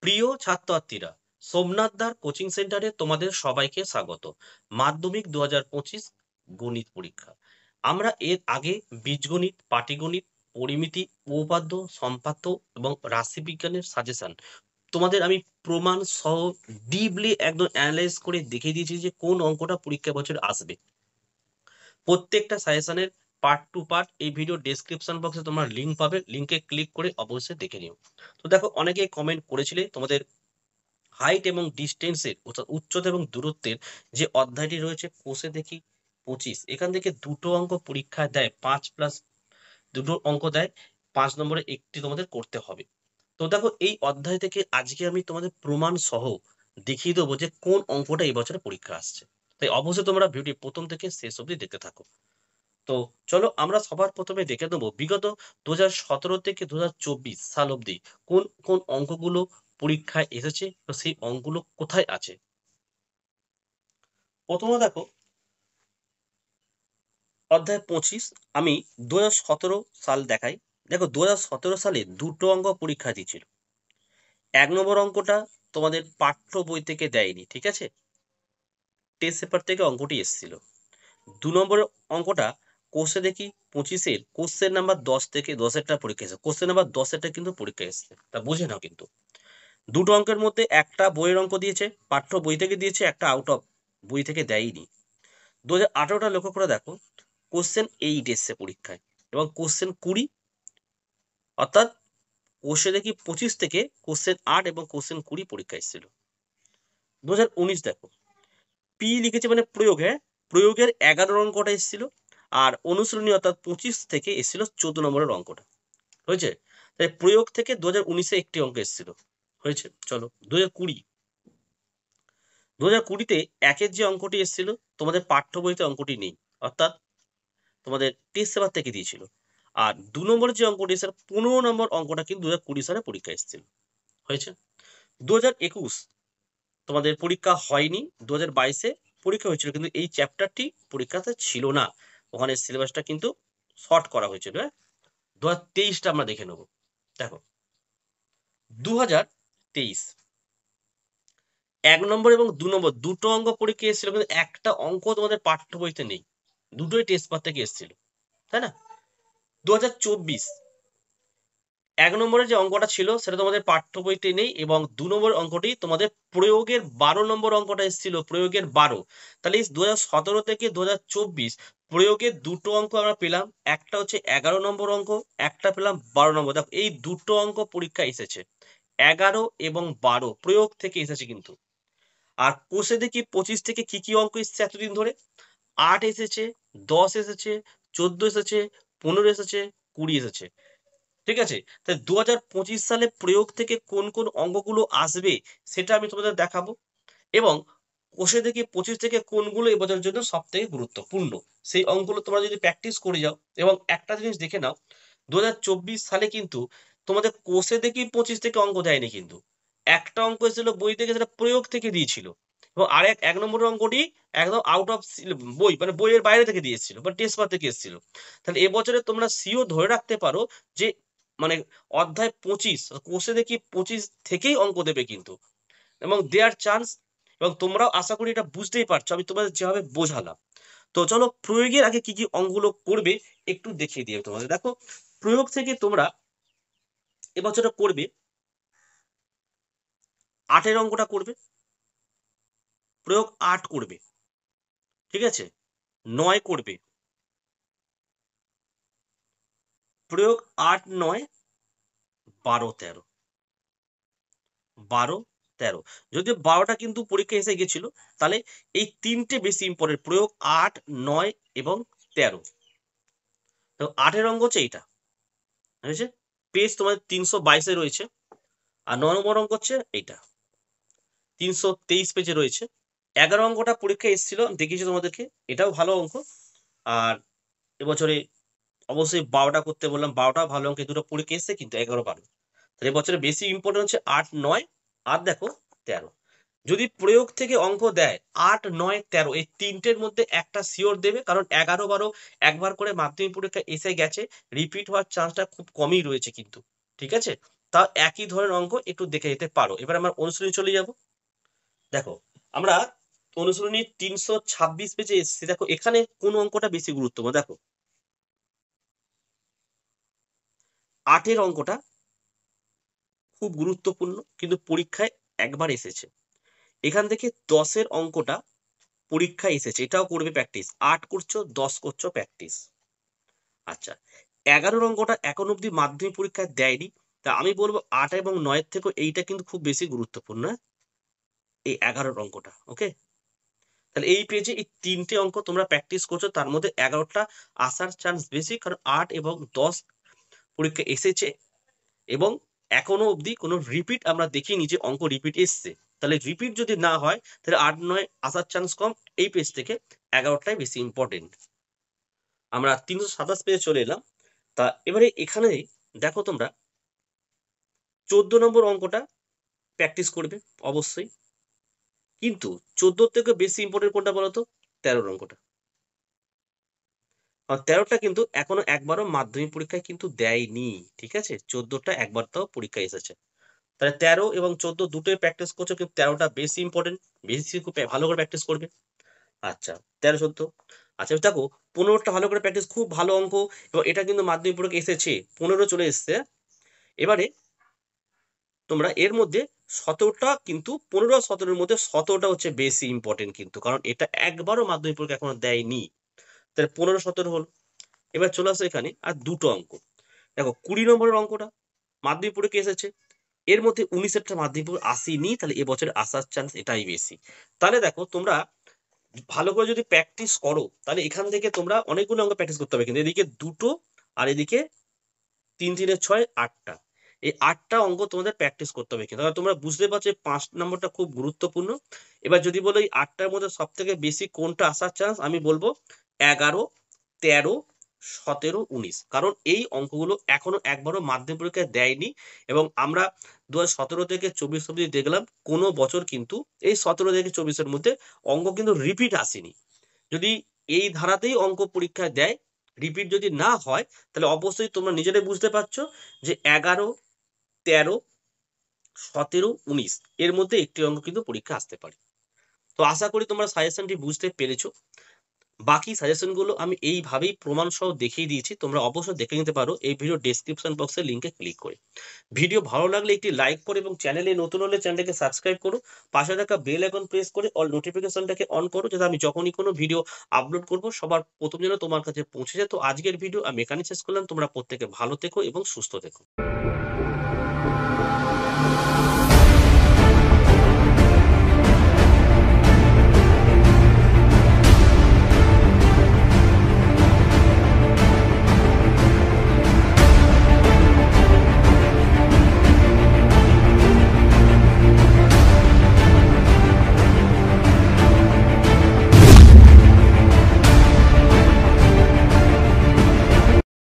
প্রিয় ছাত্রছাত্রীরা, সোমনাথ দার কোচিং সেন্টারে তোমাদের সবাইকে স্বাগত। মাধ্যমিক 2025 গণিত পরীক্ষা। আমরা এর আগে বীজগণিত, পাটিগণিত, পরিমিতি, উপপাদ্য, সম্পাদ্য এবং রাশিবিজ্ঞানের সাজেশন তোমাদের আমি প্রমাণ সহ ডিপলি একদম অ্যানালাইজ করে দেখিয়ে দিয়েছি যে কোন অঙ্কটা পরীক্ষা বছর আসবে। প্রত্যেকটা সাজেশনের পার্ট টু পার্ট এই ভিডিও ডেসক্রিপশন বক্সে তোমরা লিঙ্ক পাবে, লিঙ্কে ক্লিক করে অবশ্যই দেখে নিও। তো দেখো, অনেকে কমেন্ট করেছিলে তোমাদের হাইট এবং ডিস্টেন্সের অর্থাৎ উচ্চতা এবং দূরত্বের যে অধ্যায়টি রয়েছে কোষে দেখি 25, এখান থেকে দুটো অঙ্ক পরীক্ষায় দেয়, 5+, দুটো অঙ্ক দেয়, 5 নম্বরে একটি তোমাদের করতে হবে। তো দেখো, এই অধ্যায় থেকে আজকে আমি তোমাদের প্রমাণ সহ দেখিয়ে দেবো যে কোন অঙ্কটা এই বছরে পরীক্ষা আসছে। তাই অবশ্যই তোমরা ভিডিও প্রথম থেকে শেষ অবধি দেখতে থাকো। তো চলো আমরা সবার প্রথমে দেখে নেবো বিগত 2017 থেকে 2024 সাল অবধি কোন কোন অঙ্কগুলো পরীক্ষায় এসেছে, তো সেই অঙ্কগুলো কোথায় আছে। প্রথমে দেখো, অধ্যায় 25 আমি 2017 সাল দেখাই। দেখো, 2017 সালে দুটো অঙ্ক পরীক্ষা দিয়েছিল। 1 নম্বর অঙ্কটা তোমাদের পাঠ্য বই থেকে দেয়নি, ঠিক আছে, টেস্ট পেপার থেকে অঙ্কটি এসেছিল। 2 নম্বর অঙ্কটা কোষে দেখি 25-এর কোশ্চেন নাম্বার 10 থেকে 10-এরটা পরীক্ষা এসেছে, কোশ্চেন নাম্বার 10-এরটা কিন্তু পরীক্ষা এসেছে, তা বুঝে নাও। কিন্তু দুটো অঙ্কের মধ্যে একটা বইয়ের অঙ্ক দিয়েছে, পাঠ্য বই থেকে দিয়েছে, একটা আউট অফ বই থেকে দেয়নি। 2018টা লক্ষ্য করে দেখো, কোশ্চেন 8 এসছে পরীক্ষায় এবং কোশ্চেন 20, অর্থাৎ কোষে দেখি 25 থেকে কোশ্চেন 8 এবং কোশ্চেন 20 পরীক্ষা এসেছিল। 2019 দেখো, পি লিখেছে মানে প্রয়োগ, হ্যাঁ, প্রয়োগের 11 অঙ্কটা এসেছিল, আর অনুশীলনী অর্থাৎ 25 থেকে এসেছিল 14 নম্বরের অঙ্কটা, হয়েছে। তাই প্রয়োগ থেকে 2019-এ একটি অঙ্ক এসেছিল, হয়েছে। চলো 2020-তে একের যে অঙ্কটি এসেছিল তোমাদের পাঠ্য বইতে অঙ্কটি নেই, অর্থাৎ তোমাদের টেস্ট পেপার থেকে দিয়েছিল। আর 2 নম্বরের যে অঙ্কটি এসেছিল 15 নম্বর অঙ্কটা কিন্তু 2020 সালে পরীক্ষা এসেছিল, হয়েছে। 2021 তোমাদের পরীক্ষা হয়নি, 2022-এ পরীক্ষা হয়েছিল, কিন্তু এই চ্যাপ্টারটি পরীক্ষাতে ছিল না, ওখানে সিলেবাসটা কিন্তু শর্ট করা হয়েছিল। হ্যাঁ, 2023টা আমরা দেখে নেব। দেখো, 2023 1 নম্বর এবং 2 নম্বর দুটো অঙ্ক পরীক্ষা এসেছিল, কিন্তু একটা অঙ্ক তোমাদের পাঠ্য বইতে নেই, দুটোই টেস্ট পেপার থেকে এসেছিল, তাই না। 2024 1 নম্বরের যে অঙ্কটা ছিল সেটা তোমাদের পাঠ্য বইতে নেই, এবং 2 নম্বর অঙ্কটি তোমাদের প্রয়োগের 12 নম্বর অঙ্কটা এসেছিল, প্রয়োগের 12। তাহলে 2017 থেকে 2024 প্রয়োগের দুটো অঙ্ক আমরা পেলাম, একটা হচ্ছে 11 নম্বর অঙ্ক, একটা পেলাম 12 নম্বর। দেখো, এই দুটো অঙ্ক পরীক্ষা এসেছে, 11 এবং 12 প্রয়োগ থেকে এসেছে কিন্তু। আর কোষে দেখি 25 থেকে কি কি অঙ্ক এসেছে এতদিন ধরে, 8 এসেছে, 10 এসেছে, 14 এসেছে, 15 এসেছে, 20 এসেছে, ঠিক আছে। তাই 2025 সালে প্রয়োগ থেকে কোন কোন অঙ্কগুলো আসবে সেটা আমি তোমাদের দেখাবো, এবং কোষে থেকে 25 থেকে কোনগুলো এবছরের জন্য সব থেকে গুরুত্বপূর্ণ সেই অঙ্কগুলো তোমরা যদি প্র্যাকটিস করে যাও। এবং একটা জিনিস দেখে নাও, 2024 সালে কিন্তু তোমাদের কোষে দেখি 25 থেকে অঙ্ক দেয়নি, কিন্তু একটা অঙ্ক এসেছিল বই থেকে, সেটা প্রয়োগ থেকে দিয়েছিল, এবং আরেক 1 নম্বরের অঙ্কটি একদম আউট অফ বই, মানে বইয়ের বাইরে থেকে দিয়েছিল বা টেস্ট পেপার থেকে এসেছিল। তাহলে এবছরে তোমরা সিও ধরে রাখতে পারো যে মানে অধ্যায় 25 কোষে দেখি 25 থেকেই অঙ্ক দেবে কিন্তু, এবং দেয়ার চান্স। এবং তোমরাও আশা করি এটা বুঝতেই পারছো আমি তোমাদের যেভাবে বোঝালাম। তো চলো, প্রয়োগের আগে কি কি অঙ্কগুলো করবে একটু দেখিয়ে দিই তোমাদের। দেখো, প্রয়োগ থেকে তোমরা এবছরে করবে 8-এর অঙ্কটা করবে, প্রয়োগ 8 করবে, ঠিক আছে। 9 করবে, প্রয়োগ 8, 9, 12, 13, 12, 13। যদিও 12টা কিন্তু পরীক্ষা এসে গেছিল, তাহলে এই তিনটে বেশি ইম্পর্টেন্ট, প্রয়োগ 8, 9 এবং 13। তো 8-এর অঙ্ক হচ্ছে এইটা, হয়েছে। পেজ তোমাদের 322-এ রয়েছে। আর 9 নম্বর অঙ্ক হচ্ছে এইটা, 323 পেজে রয়েছে। 11 অঙ্কটা পরীক্ষা এসেছিল, দেখিয়েছি তোমাদেরকে, এটাও ভালো অঙ্ক। আর এবছরে অবশ্যই 12টা করতে বললাম, 12টা ভালো অঙ্ক, দুটো পরীক্ষা এসছে কিন্তু 11, 12। তাহলে এবছরে বেশি ইম্পর্টেন্ট হচ্ছে 8, 9 আর দেখো 13। যদি প্রয়োগ থেকে অঙ্ক দেয় 8, 9, 13 এই তিনটের মধ্যে একটা শিওর দেবে, কারণ 11, 12 একবার করে মাধ্যমিক পরীক্ষা এসে গেছে, রিপিট হওয়ার চান্সটা খুব কমই রয়েছে কিন্তু, ঠিক আছে। তাও একই ধরনের অঙ্ক একটু দেখে যেতে পারো। এবার আমরা অনুশীলনী চলে যাব। দেখো আমরা অনুশীলনী 326 পেজে এসেছি। দেখো এখানে কোন অঙ্কটা বেশি গুরুত্বপূর্ণ, দেখো 8 অঙ্কটা খুব গুরুত্বপূর্ণ, কিন্তু পরীক্ষায় একবার এসেছে। এখান থেকে 10 অঙ্কটা পরীক্ষায় এসেছে, এটাও করবে প্র্যাকটিস। 8 করছো, 10 করছো প্র্যাকটিস। আচ্ছা, 11 অঙ্কটা এখন অব্দি মাধ্যমিক পরীক্ষায় দেয়নি, তা আমি বলবো 8 এবং 9 থেকে এইটা কিন্তু খুব বেশি গুরুত্বপূর্ণ, এই 11 অঙ্কটা। ওকে, তাহলে এই পেজে এই 3টে অঙ্ক তোমরা প্র্যাকটিস করছো, তার মধ্যে 11টা আসার চান্স বেশি, কারণ 8 এবং 10 পরীক্ষা এসেছে এবং এখনো অবধি কোনো রিপিট আমরা দেখিনি যে অঙ্ক রিপিট এসছে। তাহলে রিপিট যদি না হয় তাহলে 8, 9 আসার চান্স কম। এই পেজ থেকে 11টাই বেশি ইম্পর্টেন্ট। আমরা 327 পেজে চলে এলাম। তা এবারে এখানে দেখো তোমরা 14 নম্বর অঙ্কটা প্র্যাকটিস করবে অবশ্যই, কিন্তু 14 থেকে বেশি ইম্পর্টেন্ট কোনটা বলতো? 13 অঙ্কটা। আর 13টা কিন্তু এখনো একবারও মাধ্যমিক পরীক্ষায় কিন্তু দেয়নি, ঠিক আছে? 14টা একবার তাও পরীক্ষায় এসেছে। তাহলে 13 এবং 14 দুটোই প্র্যাকটিস করছো, কিন্তু 13টা বেশি ইম্পর্টেন্ট, বেশি খুব ভালো করে প্র্যাকটিস করবে। আচ্ছা, 13, 14। আচ্ছা দেখো 15টা ভালো করে প্র্যাকটিস, খুব ভালো অঙ্ক, এবং এটা কিন্তু মাধ্যমিক পরীক্ষায় এসেছে, 15 চলে এসছে। এবারে তোমরা এর মধ্যে 17টা কিন্তু 15 আর 17-এর মধ্যে 17টা হচ্ছে বেশি ইম্পর্টেন্ট কিন্তু, কারণ এটা একবারও মাধ্যমিক পরীক্ষা এখনো দেয়নি। তাহলে 15, 17 হলো। এবার চলে আসো এখানে আর দুটো অঙ্ক। দেখো 20 নম্বরের অঙ্কটা মাধ্যমিক পরীক্ষা এসেছে, এর মধ্যে 19-এরটা মাধ্যমিক পরীক্ষা আসেনি, তাহলে এবছর আসার চান্স এটাই বেশি। তাহলে দেখো তোমরা ভালো করে যদি প্র্যাকটিস করো, তাহলে এখান থেকে তোমরা অনেকগুলো অঙ্ক প্র্যাকটিস করতে হবে, কিন্তু এদিকে দুটো আর এদিকে 3, 3 এর 6, 8টা, এই 8টা অঙ্ক তোমাদের প্র্যাকটিস করতে হবে। কিন্তু তোমরা বুঝতে পারছো 5 নম্বরটা খুব গুরুত্বপূর্ণ। এবার যদি বলো এই 8টার মধ্যে সব থেকে বেশি কোনটা আসার চান্স, আমি বলবো 11, 13, 17, 19, কারণ এই অঙ্কগুলো এখনো একবারও মাধ্যমিক পরীক্ষায় দেয়নি। এবং আমরা 2017 থেকে 24 অব্দি দেখলাম কোনো বছর কিন্তু এই 17 থেকে 24-এর মধ্যে অঙ্ক কিন্তু রিপিট আসেনি। যদি এই ধারাতেই অঙ্ক পরীক্ষায় দেয়, রিপিট যদি না হয়, তাহলে অবশ্যই তোমরা নিজেরাই বুঝতে পারছো যে 11, 13, 17, 19 এর মধ্যে একটি অঙ্ক কিন্তু পরীক্ষা আসতে পারে। তো আশা করি তোমরা সাজেশনটি বুঝতে পেরেছো। বাকি সাজেশনগুলো আমি এইভাবেই প্রমাণ সহ দেখিয়ে দিয়েছি, তোমরা অবশ্যই দেখে নিতে পারো এই ভিডিও ডেসক্রিপশন বক্সের লিঙ্কে ক্লিক করে। ভিডিও ভালো লাগলে একটি লাইক করো এবং চ্যানেলে নতুন হলে চ্যানেলটাকে সাবস্ক্রাইব করো। পাশে থাকা বেল আইকন প্রেস করে অল নোটিফিকেশনটাকে অন করো, যাতে আমি যখনই কোনো ভিডিও আপলোড করব সবার প্রথম যেন তোমার কাছে পৌঁছে যায়। তো আজকের ভিডিও আমি এখানে শেষ করলাম। তোমরা প্রত্যেকে ভালো থেকো এবং সুস্থ থেকো।